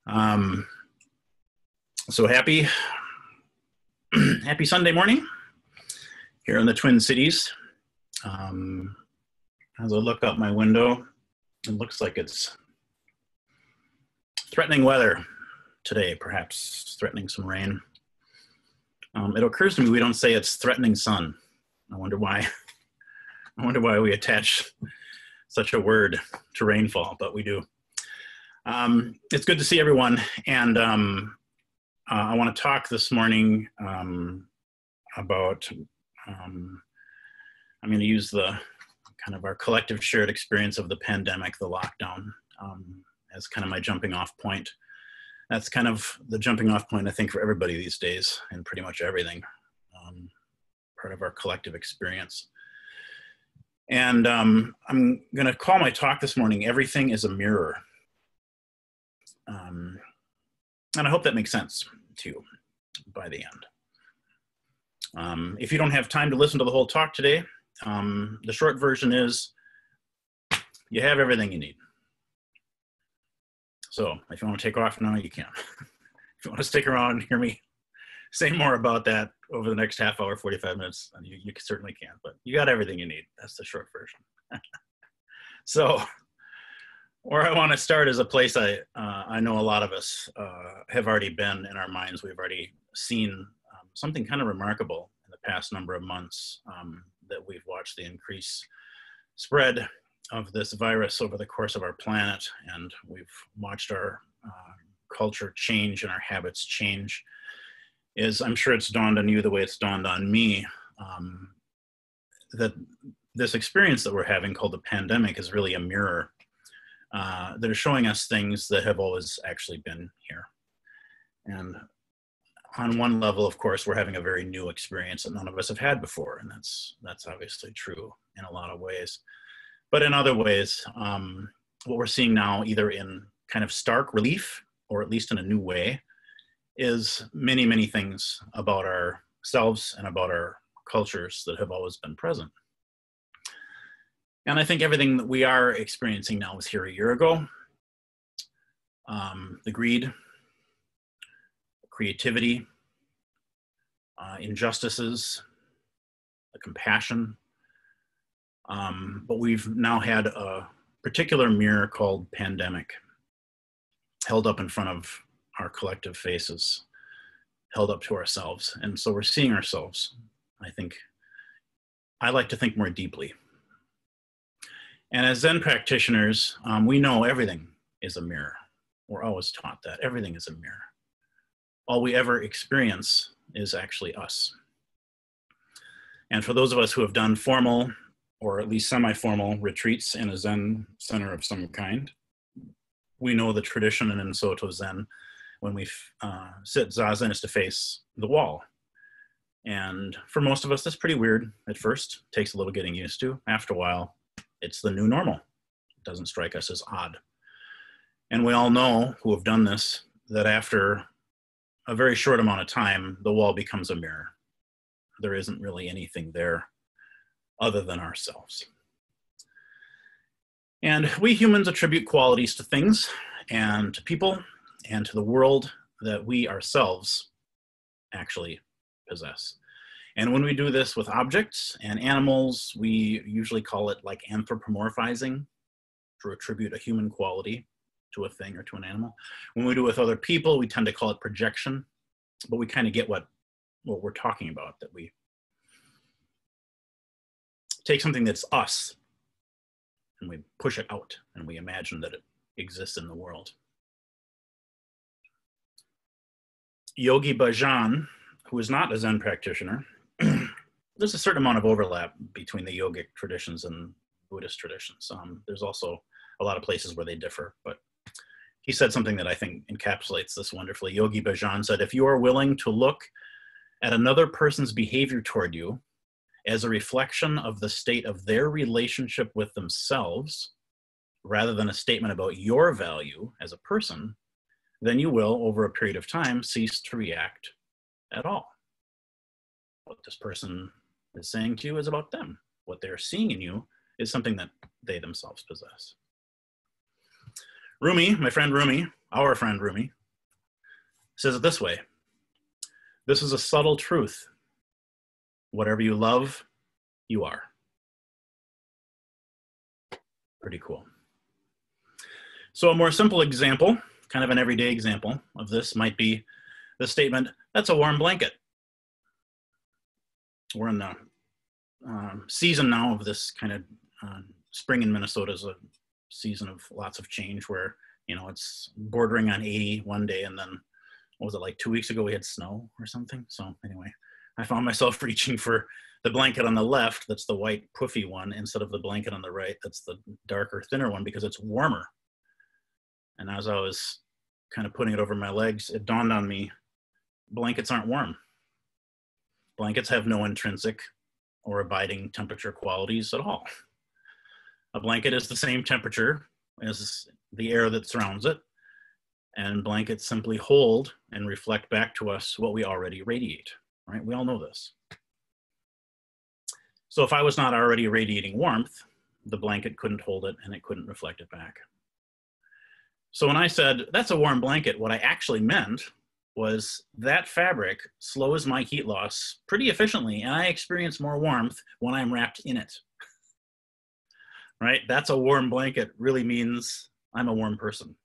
Um, so happy Sunday morning here in the Twin Cities. As I look out my window, it looks like it's threatening weather today, perhaps threatening some rain. It occurs to me we don't say it's threatening sun. I wonder why. I wonder why we attach such a word to rainfall, but we do. It's good to see everyone, and I want to talk this morning about, I'm going to use the kind of our collective shared experience of the pandemic, the lockdown, as kind of my jumping off point. That's kind of the jumping off point, I think, for everybody these days, and pretty much everything, part of our collective experience. And I'm going to call my talk this morning, Everything is a Mirror. And I hope that makes sense to you by the end. If you don't have time to listen to the whole talk today, the short version is you have everything you need. So if you want to take off now, you can. If you want to stick around and hear me say more about that over the next half hour, 45 minutes, you certainly can, but you got everything you need. That's the short version. So where I want to start is a place I know a lot of us have already been in our minds. We've already seen something kind of remarkable in the past number of months, that we've watched the increased spread of this virus over the course of our planet, and we've watched our culture change and our habits change. I'm sure it's dawned on you the way it's dawned on me, that this experience that we're having called the pandemic is really a mirror. That are showing us things that have always actually been here. And on one level, of course, we're having a very new experience that none of us have had before, and that's obviously true in a lot of ways. But in other ways, what we're seeing now, either in kind of stark relief, or at least in a new way, is many, many things about ourselves and about our cultures that have always been present. And I think everything that we are experiencing now was here a year ago. The greed, creativity, injustices, the compassion. But we've now had a particular mirror called pandemic held up in front of our collective faces, held up to ourselves. And so we're seeing ourselves, I like to think more deeply. And as Zen practitioners, we know everything is a mirror. We're always taught that everything is a mirror. All we ever experience is actually us. And for those of us who have done formal or at least semi-formal retreats in a Zen center of some kind, we know the tradition in Minnesota Zen, when we sit zazen, is to face the wall. And for most of us, that's pretty weird at first. It takes a little getting used to. After a while, it's the new normal. It doesn't strike us as odd. And we all know, who have done this, that after a very short amount of time, the wall becomes a mirror. There isn't really anything there other than ourselves. And we humans attribute qualities to things and to people and to the world that we ourselves actually possess. And when we do this with objects and animals, we usually call it like anthropomorphizing, to attribute a human quality to a thing or to an animal. When we do it with other people, we tend to call it projection, but we kind of get what we're talking about, that we take something that's us and we push it out and we imagine that it exists in the world. Yogi Bhajan, who is not a Zen practitioner, there's a certain amount of overlap between the yogic traditions and Buddhist traditions. There's also a lot of places where they differ, but he said something that I think encapsulates this wonderfully. Yogi Bhajan said, if you are willing to look at another person's behavior toward you as a reflection of the state of their relationship with themselves, rather than a statement about your value as a person, then you will, over a period of time, cease to react at all. What this person is saying to you is about them. What they're seeing in you is something that they themselves possess. Rumi, my friend Rumi, our friend Rumi, says it this way: this is a subtle truth. Whatever you love, you are. Pretty cool. So a more simple example, kind of an everyday example of this, might be the statement, that's a warm blanket. We're in the season now of this kind of spring in Minnesota is a season of lots of change where, you know, it's bordering on 80 one day, and then, what was it, like 2 weeks ago we had snow or something? So anyway, I found myself reaching for the blanket on the left, that's the white puffy one, instead of the blanket on the right, that's the darker, thinner one, because it's warmer. And as I was kind of putting it over my legs, it dawned on me, blankets aren't warm. Blankets have no intrinsic or abiding temperature qualities at all. A blanket is the same temperature as the air that surrounds it, and blankets simply hold and reflect back to us what we already radiate, right? We all know this. So if I was not already radiating warmth, the blanket couldn't hold it and it couldn't reflect it back. So when I said, that's a warm blanket, what I actually meant was that fabric slows my heat loss pretty efficiently, and I experience more warmth when I'm wrapped in it. Right? That's a warm blanket really means I'm a warm person.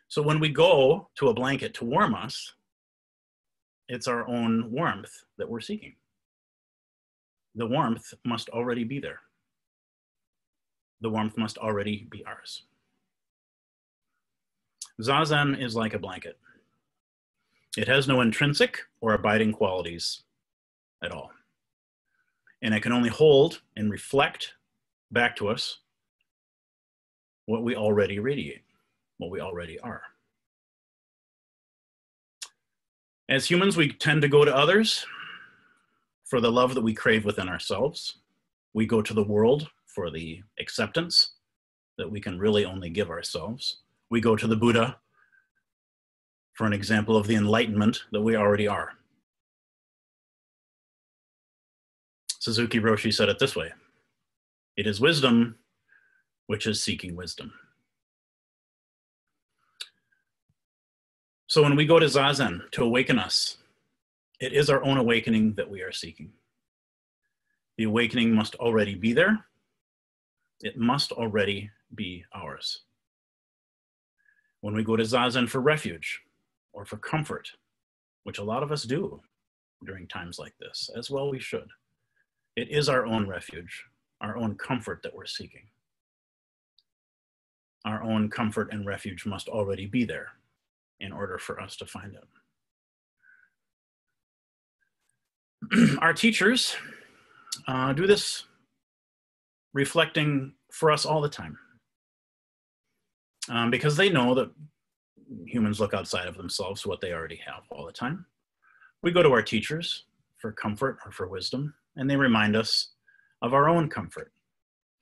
So when we go to a blanket to warm us, it's our own warmth that we're seeking. The warmth must already be there. The warmth must already be ours. Zazen is like a blanket. It has no intrinsic or abiding qualities at all. And it can only hold and reflect back to us what we already radiate, what we already are. As humans, we tend to go to others for the love that we crave within ourselves. We go to the world for the acceptance that we can really only give ourselves. We go to the Buddha for an example of the enlightenment that we already are. Suzuki Roshi said it this way: it is wisdom which is seeking wisdom. So when we go to Zazen to awaken us, it is our own awakening that we are seeking. The awakening must already be there. It must already be ours. When we go to Zazen for refuge or for comfort, which a lot of us do during times like this, as well we should, it is our own refuge, our own comfort that we're seeking. Our own comfort and refuge must already be there in order for us to find it. Our teachers do this reflecting for us all the time, because they know that humans look outside of themselves to what they already have all the time. We go to our teachers for comfort or for wisdom, and they remind us of our own comfort.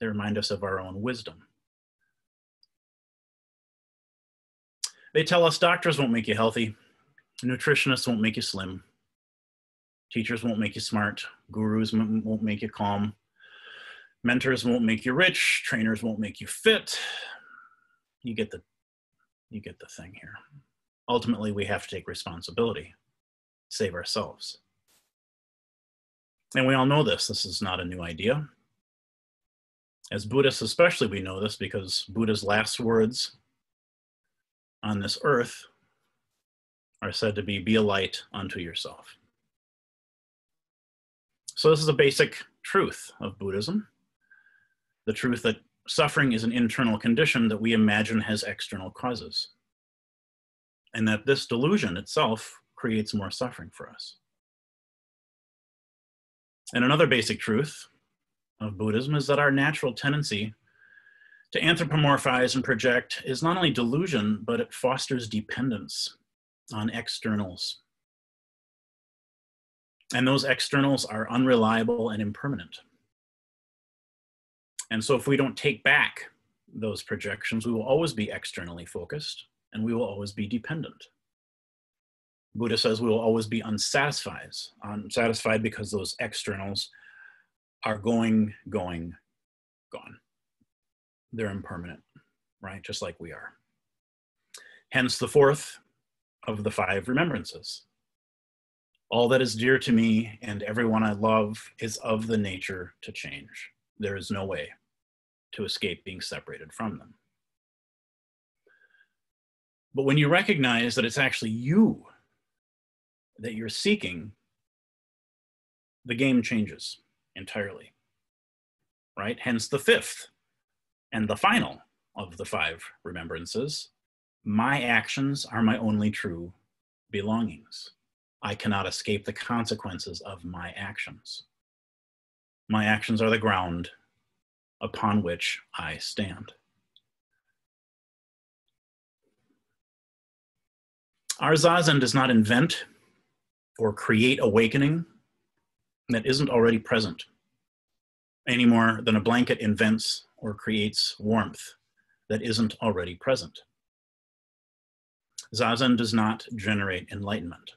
They remind us of our own wisdom. They tell us doctors won't make you healthy, nutritionists won't make you slim, teachers won't make you smart, gurus won't make you calm, mentors won't make you rich, trainers won't make you fit. You get the thing here. Ultimately, we have to take responsibility, save ourselves. And we all know this. This is not a new idea. As Buddhists especially, we know this because Buddha's last words on this earth are said to be a light unto yourself. So this is a basic truth of Buddhism, the truth that suffering is an internal condition that we imagine has external causes, and that this delusion itself creates more suffering for us. And another basic truth of Buddhism is that our natural tendency to anthropomorphize and project is not only delusion, but it fosters dependence on externals. And those externals are unreliable and impermanent. And so if we don't take back those projections, we will always be externally focused and we will always be dependent. Buddha says we will always be unsatisfied because those externals are going, gone. They're impermanent, right? Just like we are. Hence the fourth of the 5 remembrances. All that is dear to me and everyone I love is of the nature to change. There is no way to escape being separated from them. But when you recognize that it's actually you that you're seeking, the game changes entirely, right? Hence the 5th and the final of the 5 remembrances. My actions are my only true belongings. I cannot escape the consequences of my actions. My actions are the ground upon which I stand. Our Zazen does not invent or create awakening that isn't already present, any more than a blanket invents or creates warmth that isn't already present. Zazen does not generate enlightenment.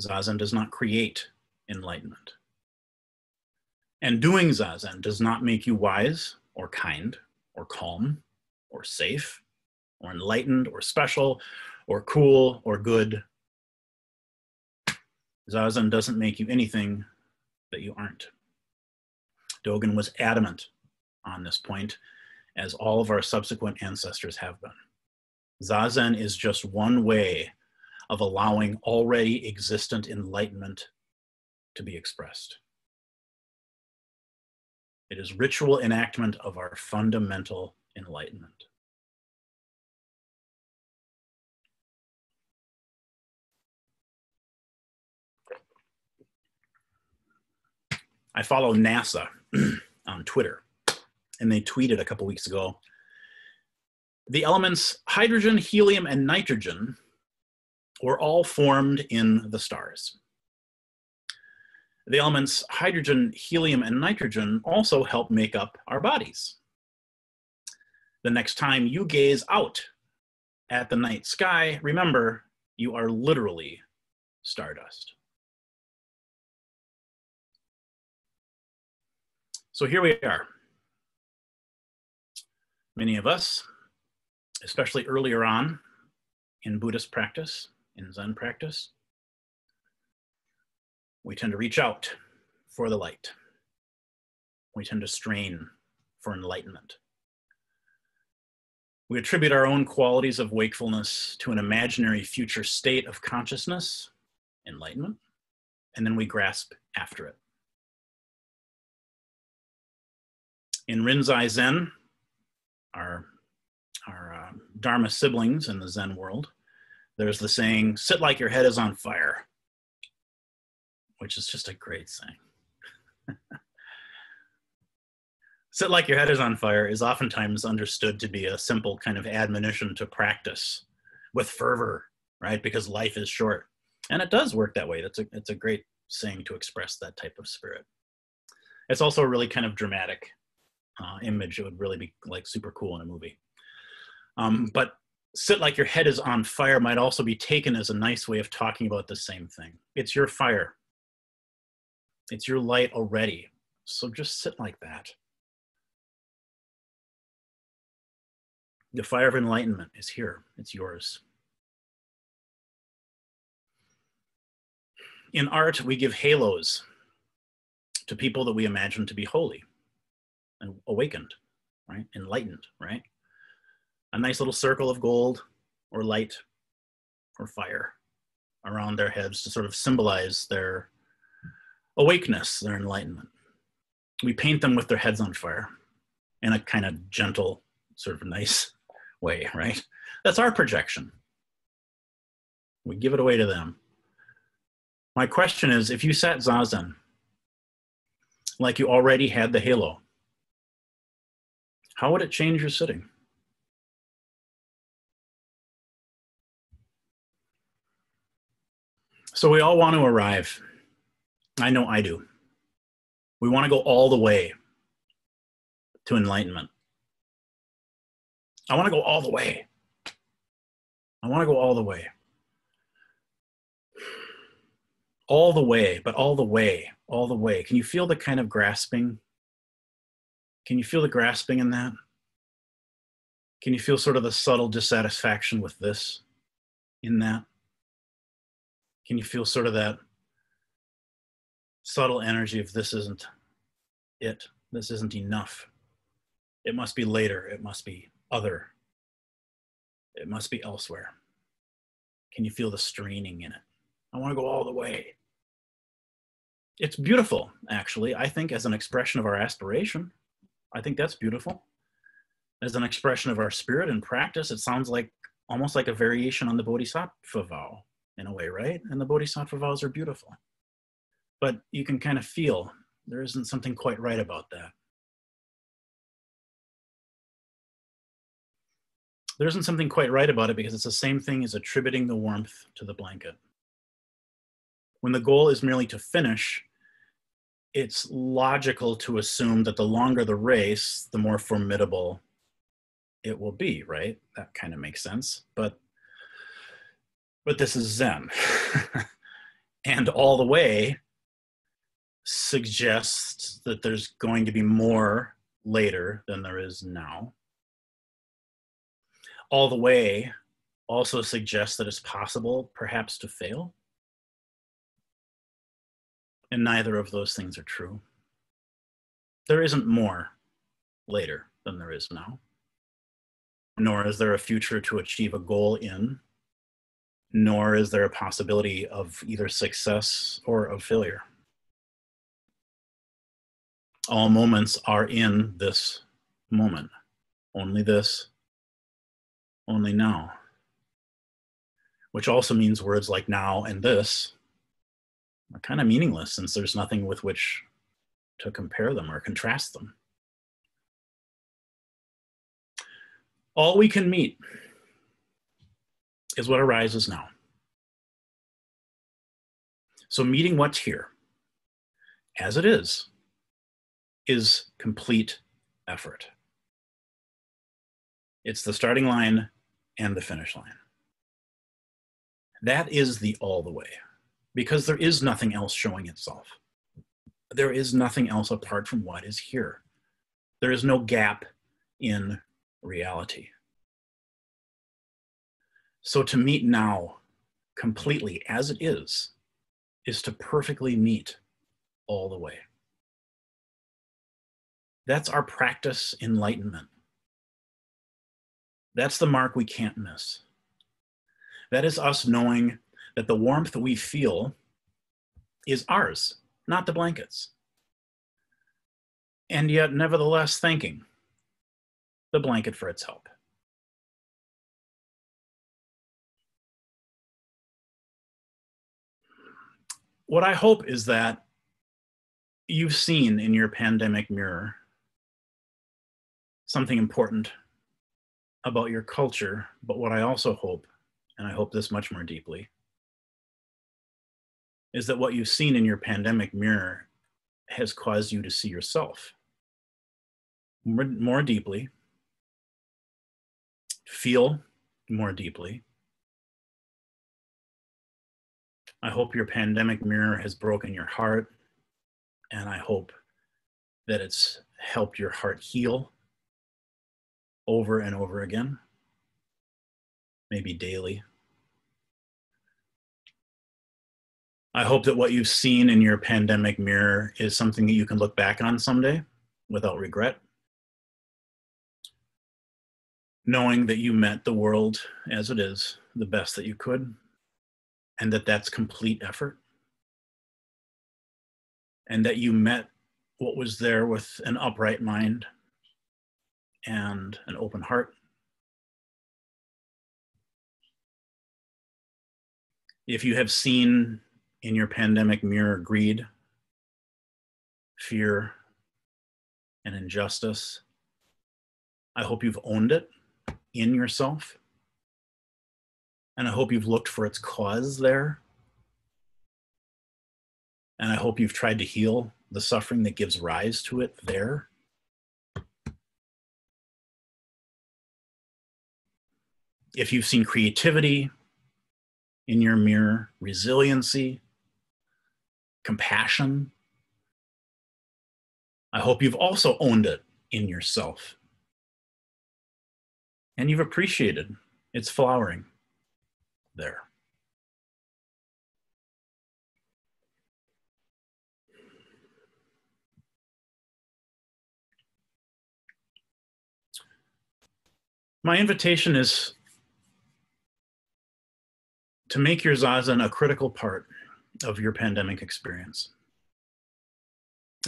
Zazen does not create enlightenment. And doing Zazen does not make you wise or kind or calm or safe or enlightened or special or cool or good. Zazen doesn't make you anything that you aren't. Dogen was adamant on this point, as all of our subsequent ancestors have been. Zazen is just one way of allowing already existent enlightenment to be expressed. It is ritual enactment of our fundamental enlightenment. I follow NASA on Twitter, and they tweeted a couple weeks ago, the elements hydrogen, helium, and nitrogen were all formed in the stars. The elements hydrogen, helium, and nitrogen also help make up our bodies. The next time you gaze out at the night sky, remember, you are literally stardust. So here we are. Many of us, especially earlier on in Buddhist practice, in Zen practice, we tend to reach out for the light. We tend to strain for enlightenment. We attribute our own qualities of wakefulness to an imaginary future state of consciousness, enlightenment, and then we grasp after it. In Rinzai Zen, our Dharma siblings in the Zen world, there's the saying, sit like your head is on fire, which is just a great saying. Sit like your head is on fire is oftentimes understood to be a simple kind of admonition to practice with fervor, right? Because life is short. And it does work that way. It's a great saying to express that type of spirit. It's also a really kind of dramatic image. It would really be like super cool in a movie. But sit like your head is on fire might also be taken as a nice way of talking about the same thing. It's your fire. It's your light already. So just sit like that. The fire of enlightenment is here. It's yours. In art, we give halos to people that we imagine to be holy and awakened, right? Enlightened, right? A nice little circle of gold or light or fire around their heads to sort of symbolize their awakeness, their enlightenment. We paint them with their heads on fire in a kind of gentle, sort of nice way, right? That's our projection. We give it away to them. My question is, if you sat Zazen like you already had the halo, how would it change your sitting? So we all want to arrive. I know I do. We want to go all the way to enlightenment. I want to go all the way. I want to go all the way. All the way, but all the way, all the way. Can you feel the kind of grasping? Can you feel the grasping in that? Can you feel sort of the subtle dissatisfaction with this in that? Can you feel sort of that subtle energy of this isn't it? This isn't enough. It must be later. It must be other. It must be elsewhere. Can you feel the straining in it? I want to go all the way. It's beautiful, actually, I think, as an expression of our aspiration. I think that's beautiful. As an expression of our spirit and practice, it sounds like almost like a variation on the Bodhisattva vow in a way, right? And the Bodhisattva vows are beautiful. But you can kind of feel there isn't something quite right about that. There isn't something quite right about it because it's the same thing as attributing the warmth to the blanket. When the goal is merely to finish, it's logical to assume that the longer the race, the more formidable it will be, right? That kind of makes sense. But this is Zen. And all the way suggests that there's going to be more later than there is now. All the way also suggests that it's possible, perhaps, to fail. And neither of those things are true. There isn't more later than there is now. Nor is there a future to achieve a goal in, nor is there a possibility of either success or of failure. All moments are in this moment. Only this, only now. Which also means words like now and this are kind of meaningless since there's nothing with which to compare them or contrast them. All we can meet is what arises now. So meeting what's here, as it is complete effort. It's the starting line and the finish line. That is the all the way, because there is nothing else showing itself. There is nothing else apart from what is here. There is no gap in reality. So to meet now completely as it is to perfectly meet all the way. That's our practice enlightenment. That's the mark we can't miss. That is us knowing that the warmth we feel is ours, not the blanket's. And yet, nevertheless, thanking the blanket for its help. What I hope is that you've seen in your pandemic mirror something important about your culture, but what I also hope, and I hope this much more deeply, is that what you've seen in your pandemic mirror has caused you to see yourself more deeply, feel more deeply. I hope your pandemic mirror has broken your heart, and I hope that it's helped your heart heal over and over again, maybe daily. I hope that what you've seen in your pandemic mirror is something that you can look back on someday without regret, knowing that you met the world as it is the best that you could, and that that's complete effort, and that you met what was there with an upright mind and an open heart. If you have seen in your pandemic mirror greed, fear, and injustice, I hope you've owned it in yourself. And I hope you've looked for its cause there. And I hope you've tried to heal the suffering that gives rise to it there. If you've seen creativity in your mirror, resiliency, compassion, I hope you've also owned it in yourself. And you've appreciated its flowering. there. My invitation is to make your zazen a critical part of your pandemic experience.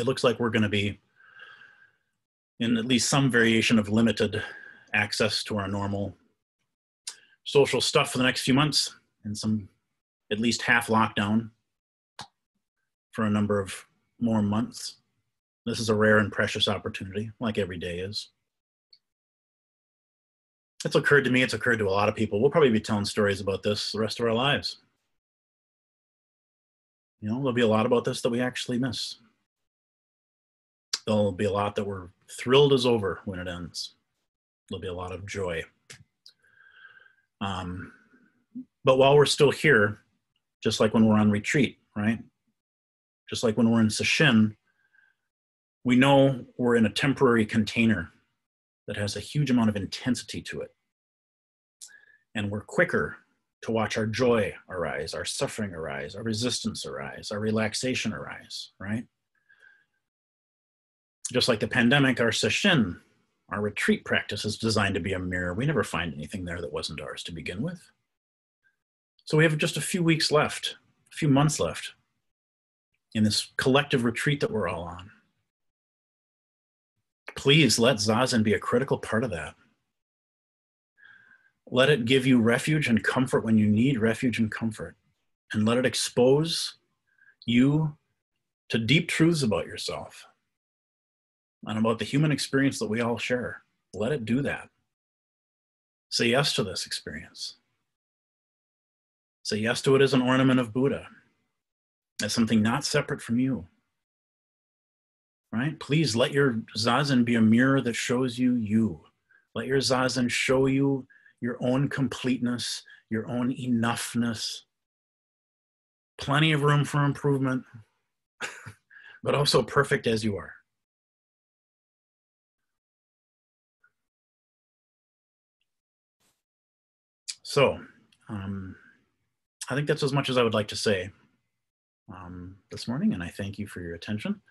It looks like we're going to be in at least some variation of limited access to our normal social stuff for the next few months, and some at least half lockdown for a number of more months. This is a rare and precious opportunity, like every day is. It's occurred to me, it's occurred to a lot of people. We'll probably be telling stories about this the rest of our lives. You know, there'll be a lot about this that we actually miss. There'll be a lot that we're thrilled is over when it ends. There'll be a lot of joy. But while we're still here, just like when we're on retreat, right? Just like when we're in sesshin, we know we're in a temporary container that has a huge amount of intensity to it. And we're quicker to watch our joy arise, our suffering arise, our resistance arise, our relaxation arise, right? Just like the pandemic, our sesshin, our retreat practice is designed to be a mirror. We never find anything there that wasn't ours to begin with. So we have just a few weeks left, a few months left in this collective retreat that we're all on. Please let zazen be a critical part of that. Let it give you refuge and comfort when you need refuge and comfort. And let it expose you to deep truths about yourself and about the human experience that we all share. Let it do that. Say yes to this experience. Say yes to it as an ornament of Buddha, as something not separate from you. Right? Please let your zazen be a mirror that shows you you. Let your zazen show you your own completeness, your own enoughness. Plenty of room for improvement, but also perfect as you are. So, I think that's as much as I would like to say this morning, and I thank you for your attention.